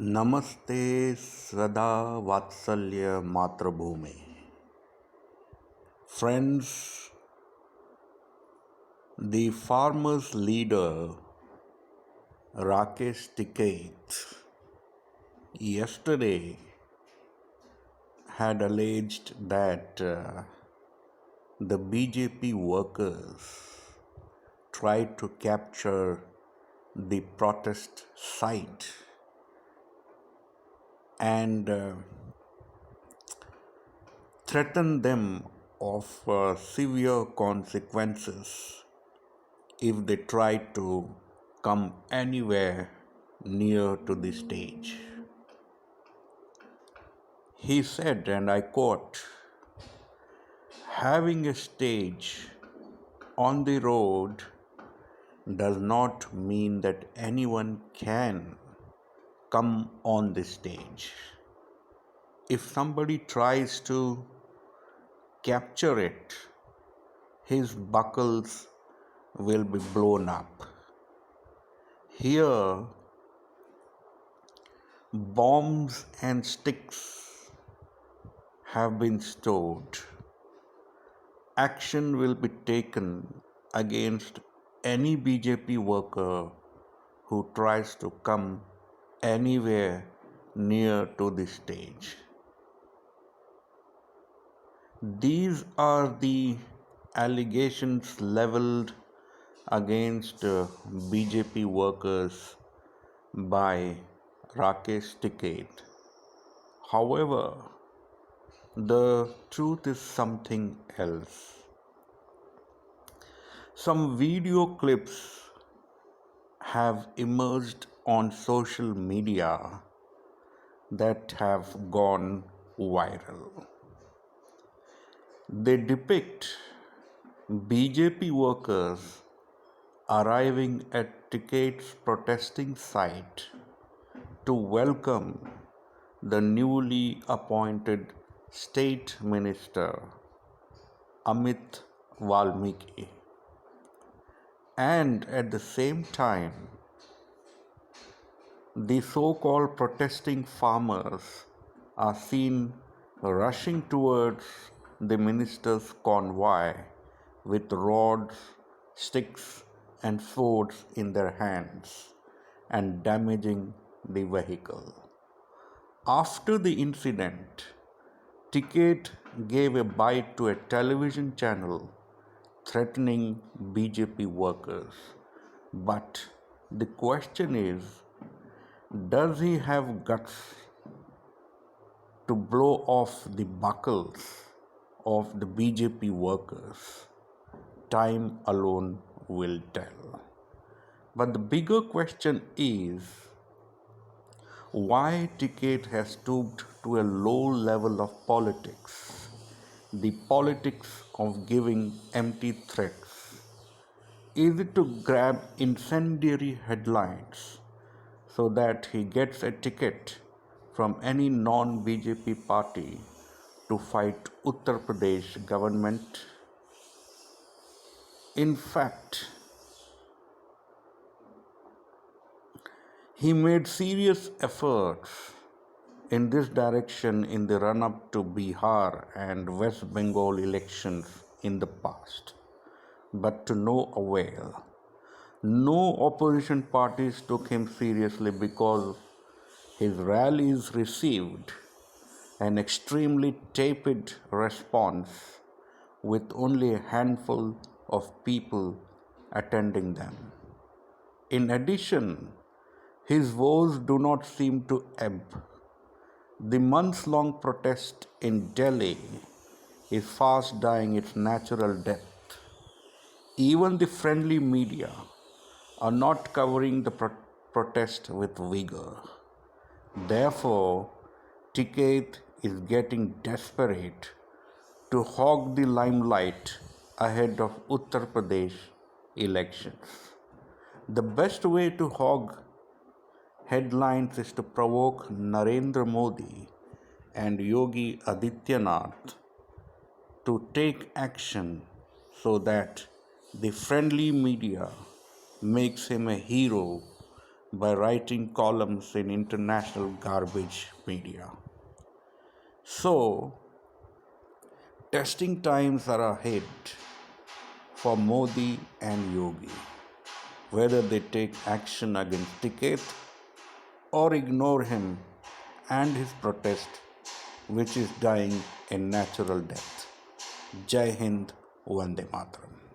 नमस्ते सदा वात्सल्य मातृभूमि. Friends, the farmers' leader Rakesh Tikait yesterday had alleged that the BJP workers tried to capture the protest site and threaten them of severe consequences if they try to come anywhere near to the stage. He said, and I quote, "Having a stage on the road does not mean that anyone can come on the stage. If somebody tries to capture it, his buckles will be blown up. Here, bombs and sticks have been stored. Action will be taken against any BJP worker who tries to come anywhere near to the stage." These are the allegations leveled against BJP workers by Rakesh Tikait. However, the truth is something else. Some video clips have emerged on social media that have gone viral. They depict BJP workers arriving at Tikait's protesting site to welcome the newly appointed State Minister Amit Valmiki. And at the same time, the so-called protesting farmers are seen rushing towards the minister's convoy with rods, sticks, and swords in their hands and damaging the vehicle. After the incident, Tikait gave a bite to a television channel threatening BJP workers. But the question is, does he have guts to blow off the buckles of the BJP workers? Time alone will tell. But the bigger question is, why Tikait has stooped to a low level of politics, the politics of giving empty threats? Is it to grab incendiary headlines so that he gets a ticket from any non-BJP party to fight Uttar Pradesh government? In fact, he made serious efforts in this direction in the run-up to Bihar and West Bengal elections in the past, but to no avail. No opposition parties took him seriously because his rallies received an extremely tepid response with only a handful of people attending them. In addition, his woes do not seem to ebb. The months-long protest in Delhi is fast dying its natural death. Even the friendly media are not covering the protest with vigor. Therefore, Tikait is getting desperate to hog the limelight ahead of Uttar Pradesh elections. The best way to hog headlines is to provoke Narendra Modi and Yogi Adityanath to take action so that the friendly media makes him a hero by writing columns in international garbage media. So, testing times are ahead for Modi and Yogi, whether they take action against Tikait or ignore him and his protest, which is dying a natural death. Jai Hind, Vande Mataram.